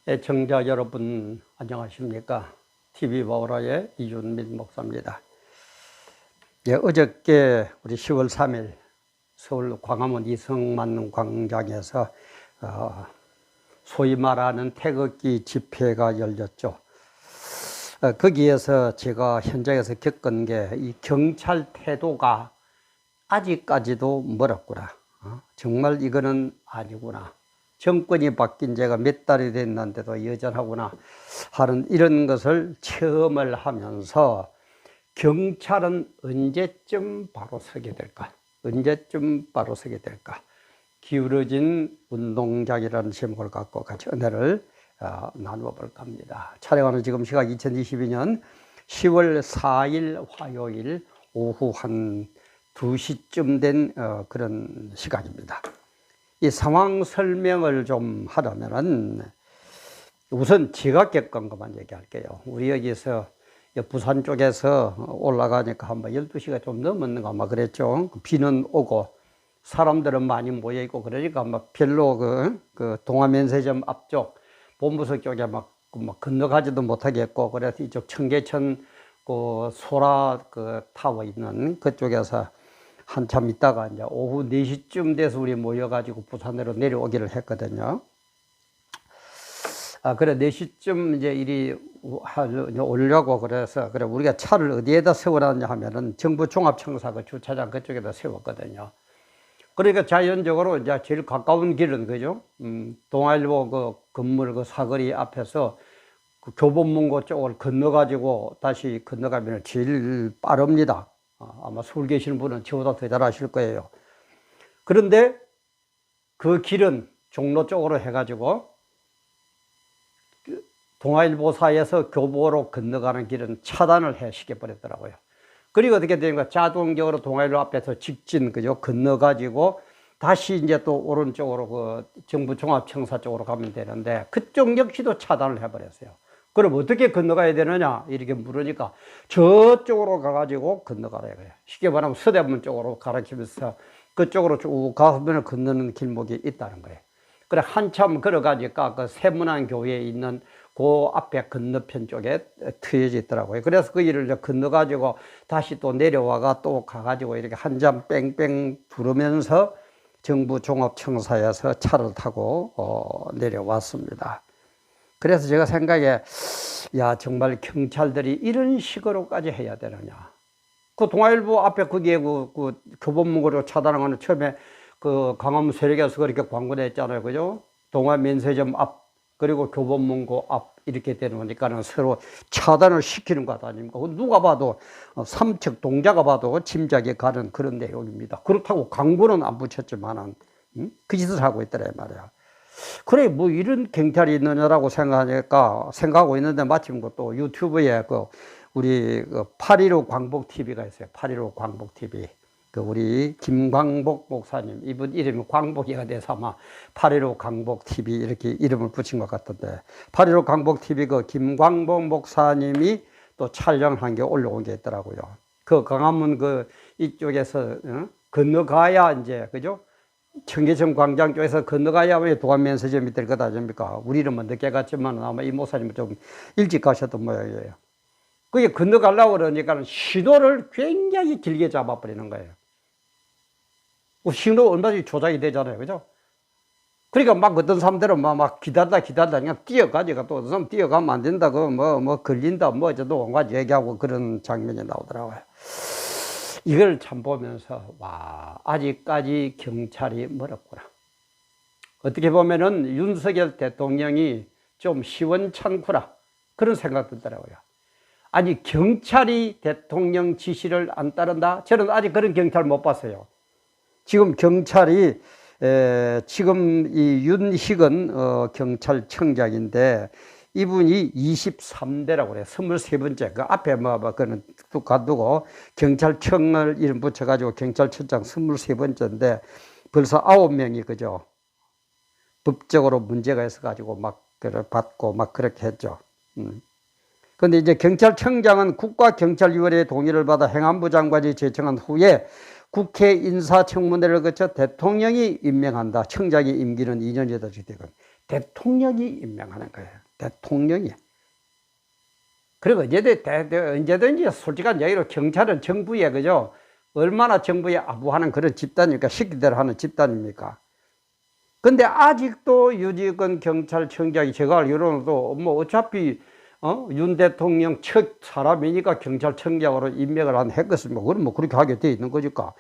애청자 여러분 안녕하십니까? TV마오라의 이준민 목사입니다. 어저께 우리 10월 3일 서울 광화문 이성만 광장에서 소위 말하는 태극기 집회가 열렸죠. 거기에서 제가 현장에서 겪은 게 이 경찰 태도가 아직까지도 멀었구나. 정말 이거는 아니구나. 정권이 바뀐 지가 몇 달이 됐는데도 여전하구나 하는 이런 것을 체험을 하면서 경찰은 언제쯤 바로 서게 될까? 언제쯤 바로 서게 될까? 기울어진 운동장이라는 제목을 갖고 같이 은혜를 나누어 볼까 합니다. 촬영하는 지금 시각 2022년 10월 4일 화요일 오후 한 2시쯤 된 그런 시간입니다. 이 상황 설명을 좀 하려면은 우선 제가 겪은 것만 얘기할게요. 우리 여기서 부산 쪽에서 올라가니까 한 12시가 좀 넘었는가 아마 그랬죠. 비는 오고 사람들은 많이 모여 있고 그러니까 아마 별로 그 동아면세점 앞쪽 본부석 쪽에 막 건너가지도 못하겠고 그래서 이쪽 청계천 그 소라 그 타워 있는 그쪽에서 한참 있다가 이제 오후 4시쯤 돼서 우리 모여가지고 부산으로 내려오기를 했거든요. 그래 4시쯤 이제 이리 오려고 그래서 그래 우리가 차를 어디에다 세워놨냐 하면은 정부 종합청사 그 주차장 그쪽에다 세웠거든요. 그러니까 자연적으로 이제 제일 가까운 길은 그죠? 동아일보 그 건물 그 사거리 앞에서 그 교보문고 쪽을 건너가지고 다시 건너가면 제일 빠릅니다. 아마 서울 계시는 분은 저보다 더 잘 아실 거예요. 그런데 그 길은 종로 쪽으로 해가지고 동아일보사에서 교보로 건너가는 길은 차단을 해 시켜버렸더라고요. 그리고 어떻게 되는가 자동적으로 동아일보 앞에서 직진 그죠 건너가지고 다시 이제 또 오른쪽으로 그 정부 종합청사 쪽으로 가면 되는데 그쪽 역시도 차단을 해버렸어요. 그럼 어떻게 건너가야 되느냐 이렇게 물으니까 저쪽으로 가가지고 건너가라 이거예요. 쉽게 말하면 서대문 쪽으로 가르치면서 그쪽으로 쭉 가면 건너는 길목이 있다는 거예요. 그래 한참 걸어가니까 그 세문안 교회에 있는 그 앞에 건너편 쪽에 트여져 있더라고요. 그래서 그 길을 건너가지고 다시 또 내려와가 또 가가지고 이렇게 한 잔 뺑뺑 부르면서 정부 종합청사에서 차를 타고 내려왔습니다. 그래서 제가 생각에 야 정말 경찰들이 이런 식으로까지 해야 되느냐. 그 동아일보 앞에 거기에 그 교보문고로 차단하는 처음에 그 광화문 세력에서 그렇게 광고냈잖아요, 그죠? 동아면세점 앞 그리고 교보문고 앞 이렇게 되니까는 서로 차단을 시키는 것 아닙니까? 누가 봐도 삼척 동자가 봐도 짐작이 가는 그런 내용입니다. 그렇다고 광고는 안 붙였지만은 그 짓을 하고 있더라 말이야. 그래 뭐 이런 경찰이 있느냐라고 생각하고 있는데 마침 또 유튜브에 그 우리 8.15 광복 TV가 있어요. 8.15 광복 TV. 그 우리 김광복 목사님 이분 이름이 광복이가 돼서 아마 8.15 광복 TV 이렇게 이름을 붙인 것 같던데 8.15 광복 TV 그 김광복 목사님이 또 촬영한 게 올라온 게 있더라고요. 그 광화문 그 이쪽에서 건너가야 이제 그죠? 청계천 광장 쪽에서 건너가야 동아면세점이 될 것 아닙니까? 우리는 뭐 늦게 갔지만 아마 이 목사님은 좀 일찍 가셨던 모양이에요. 그게 건너가려고 그러니까 신호를 굉장히 길게 잡아버리는 거예요. 신호 얼마든지 조작이 되잖아요. 그죠? 그러니까 막 어떤 사람들은 막 기다리다 그냥 뛰어가지고 또 어떤 사람 뛰어가면 안 된다고 뭐 걸린다 뭐 어쩌고 온갖 얘기하고 그런 장면이 나오더라고요. 이걸 참 보면서 와 아직까지 경찰이 멀었구나. 어떻게 보면은 윤석열 대통령이 좀 시원찮구나 그런 생각 들더라고요. 아니 경찰이 대통령 지시를 안 따른다? 저는 아직 그런 경찰 못 봤어요. 지금 경찰이 지금 이 윤희근 경찰청장인데 이분이 23대라고 그래요. 23번째. 그 앞에 그는 뚝 가두고 경찰청을 이름 붙여가지고 경찰청장 23번째인데 벌써 9명이 그죠. 법적으로 문제가 있어가지고 막 받고 막 그렇게 했죠. 근데 이제 경찰청장은 국가경찰위원회의 동의를 받아 행안부 장관이 제청한 후에 국회 인사청문회를 거쳐 대통령이 임명한다. 청장의 임기는 2년이다. 대통령이 임명하는 거예요. 대통령이. 그리고 언제든지 솔직한 얘기로 경찰은 정부에, 그죠? 얼마나 정부에 아부하는 그런 집단입니까? 시키대로 하는 집단입니까? 근데 아직도 유지근 경찰청장이 제가 알기로는도 뭐 어차피 윤 대통령 첫 사람이니까 경찰청장으로 임명을 했겠습니다. 그럼 뭐 그렇게 하게 돼 있는 거니까.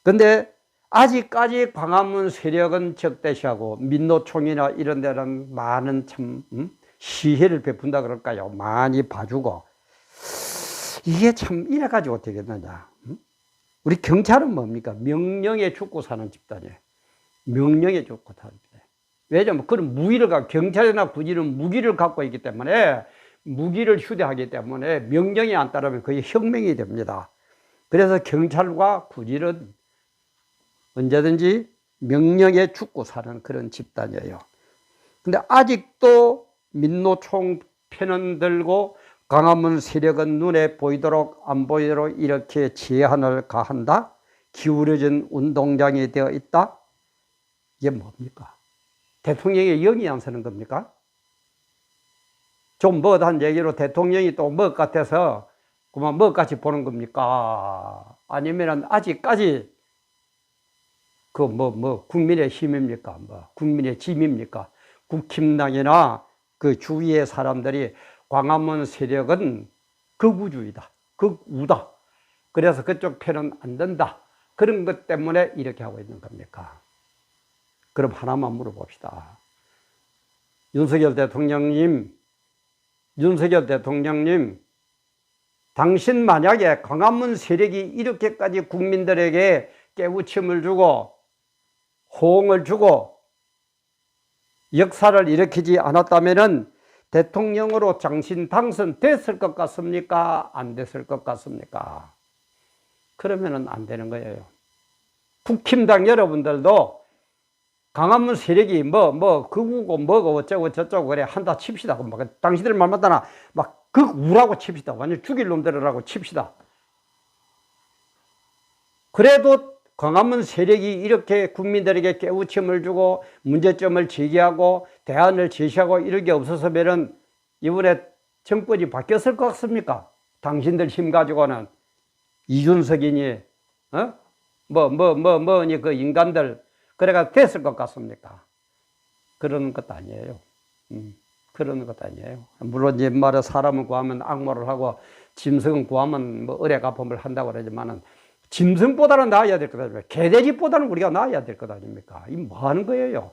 근데 아직까지 광화문 세력은 적대시하고 민노총이나 이런 데는 많은 참 시혜를 베푼다 그럴까요? 많이 봐주고. 이게 참 이래가지고 어떻게 되느냐. 우리 경찰은 뭡니까? 명령에 죽고 사는 집단이에요. 명령에 죽고 사는 집단이에요. 왜냐하면 그런 경찰이나 군인은 무기를 갖고 있기 때문에, 무기를 휴대하기 때문에 명령이 안 따르면 거의 혁명이 됩니다. 그래서 경찰과 군인은 언제든지 명령에 죽고 사는 그런 집단이에요. 근데 아직도 민노총 편은 들고 광화문 세력은 눈에 보이도록 안 보이도록 이렇게 제한을 가한다? 기울어진 운동장이 되어 있다? 이게 뭡니까? 대통령의 영이 안 서는 겁니까? 좀 뭐한 얘기로 대통령이 또 뭐 같아서 그만 뭐 같이 보는 겁니까? 아니면은 아직까지 국민의 힘입니까? 국민의 짐입니까? 국힘당이나 그 주위의 사람들이 광화문 세력은 극우주의다. 극우다. 그래서 그쪽 편은 안 된다. 그런 것 때문에 이렇게 하고 있는 겁니까? 그럼 하나만 물어봅시다. 윤석열 대통령님, 당신 만약에 광화문 세력이 이렇게까지 국민들에게 깨우침을 주고 호응을 주고 역사를 일으키지 않았다면은 대통령으로 당신 당선됐을 것 같습니까? 안 됐을 것 같습니까? 그러면은 안 되는 거예요. 국힘당 여러분들도 광화문 세력이 극우고 뭐고 어쩌고 저쩌고 그래 한다 칩시다. 당신들 말 맞다나 극우라고 칩시다. 완전 죽일 놈들이라고 칩시다. 그래도 광화문 세력이 이렇게 국민들에게 깨우침을 주고 문제점을 제기하고 대안을 제시하고 이런 게 없었으면은 이번에 정권이 바뀌었을 것 같습니까? 당신들 힘 가지고는 이준석이니 그 인간들 그래가 됐을 것 같습니까? 그러는 것도 아니에요. 그러는 것도 아니에요. 물론 옛말에 사람을 구하면 악모를 하고 짐승을 구하면 의뢰가품을 한다고 그러지만은 짐승보다는 나아야 될 것 아닙니까? 개돼지보다는 우리가 나아야 될 것 아닙니까? 이 뭐 하는 거예요?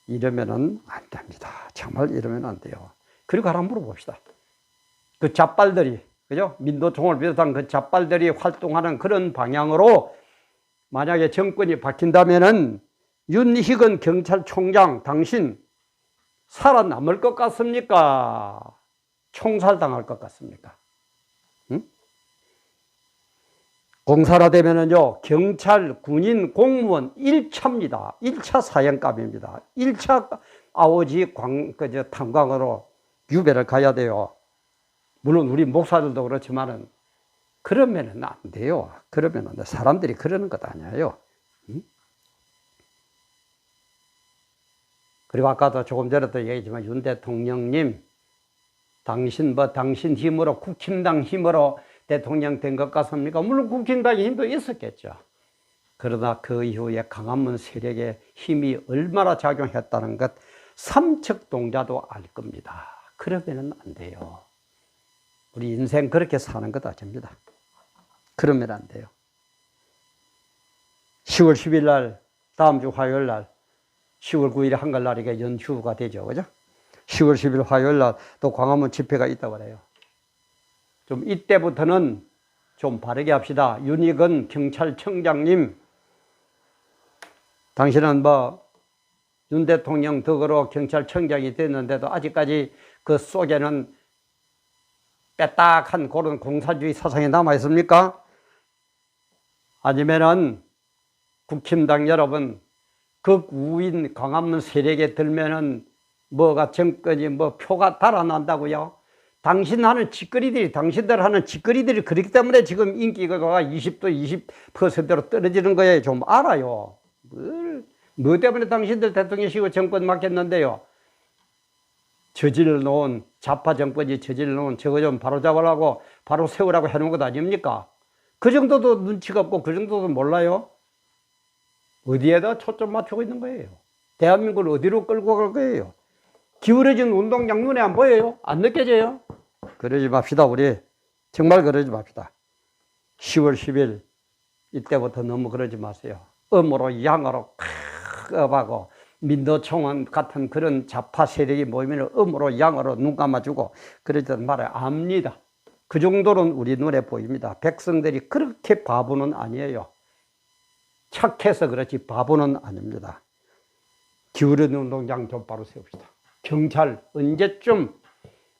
이러면은 안 됩니다. 정말 이러면 안 돼요. 그리고 하나 물어봅시다. 그 잡발들이, 그죠? 민노총을 비롯한 그 잡발들이 활동하는 그런 방향으로 만약에 정권이 바뀐다면은 윤희근 경찰총장 당신 살아남을 것 같습니까? 총살당할 것 같습니까? 공사화되면은요, 경찰, 군인, 공무원 1차입니다. 1차 사형감입니다. 1차 아오지 탄광으로 유배를 가야 돼요. 물론 우리 목사들도 그렇지만은, 그러면은 안 돼요. 그러면은 사람들이 그러는 것 아니에요. 그리고 아까도 조금 전에도 얘기했지만, 윤 대통령님, 당신 힘으로, 국힘당 힘으로 대통령 된 것 같습니까? 물론 국힘당의 힘도 있었겠죠. 그러나 그 이후에 광화문 세력의 힘이 얼마나 작용했다는 것 삼척동자도 알 겁니다. 그러면 안 돼요. 우리 인생 그렇게 사는 것 아닙니다. 그러면 안 돼요. 10월 10일 날, 다음 주 화요일 날, 10월 9일 한글날이게 연휴가 되죠. 그죠? 10월 10일 화요일 날 또 광화문 집회가 있다고 그래요. 좀 이때부터는 좀 바르게 합시다. 윤희근 경찰청장님, 당신은 윤 대통령 덕으로 경찰청장이 됐는데도 아직까지 그 속에는 빼딱한 그런 공산주의 사상이 남아있습니까? 아니면은 국힘당 여러분, 극우인 광화문 세력에 들면은 정권이 표가 달아난다고요? 당신들 하는 짓거리들이 그렇기 때문에 지금 인기가 20%로 떨어지는 거예요. 좀 알아요. 뭘 뭐 때문에 당신들 대통령이시고 정권 맡겼는데요? 저질러놓은, 좌파 정권이 저질러놓은 저거 좀 바로 잡으라고, 바로 세우라고 해놓은 것 아닙니까? 그 정도도 눈치가 없고 그 정도도 몰라요? 어디에다 초점 맞추고 있는 거예요? 대한민국을 어디로 끌고 갈 거예요? 기울어진 운동장 눈에 안 보여요? 안 느껴져요? 그러지 맙시다, 우리. 정말 그러지 맙시다. 10월 10일, 이때부터 너무 그러지 마세요. 음으로, 양으로, 업하고, 민노총원 같은 그런 좌파 세력이 모이면 음으로, 양으로 눈 감아주고, 그러지 말아요. 압니다. 그 정도는 우리 눈에 보입니다. 백성들이 그렇게 바보는 아니에요. 착해서 그렇지 바보는 아닙니다. 기울어진 운동장 좀 바로 세웁시다. 경찰 언제쯤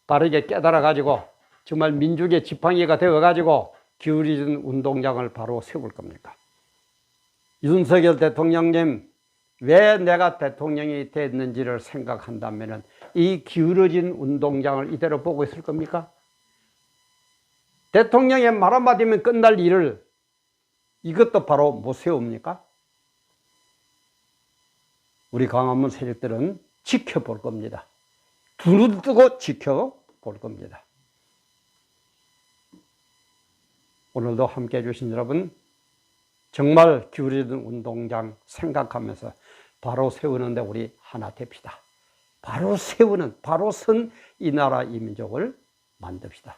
바르게 깨달아가지고 정말 민족의 지팡이가 되어가지고 기울어진 운동장을 바로 세울 겁니까? 윤석열 대통령님, 왜 내가 대통령이 됐는지를 생각한다면 이 기울어진 운동장을 이대로 보고 있을 겁니까? 대통령의 말 한마디면 끝날 일을 이것도 바로 못 세웁니까? 우리 광화문 세력들은 지켜볼 겁니다. 두 눈 뜨고 지켜볼 겁니다. 오늘도 함께 해주신 여러분, 정말 기울어진 운동장 생각하면서 바로 세우는데 우리 하나 됩시다. 바로 세우는, 바로 선 이 나라 이 민족을 만듭시다.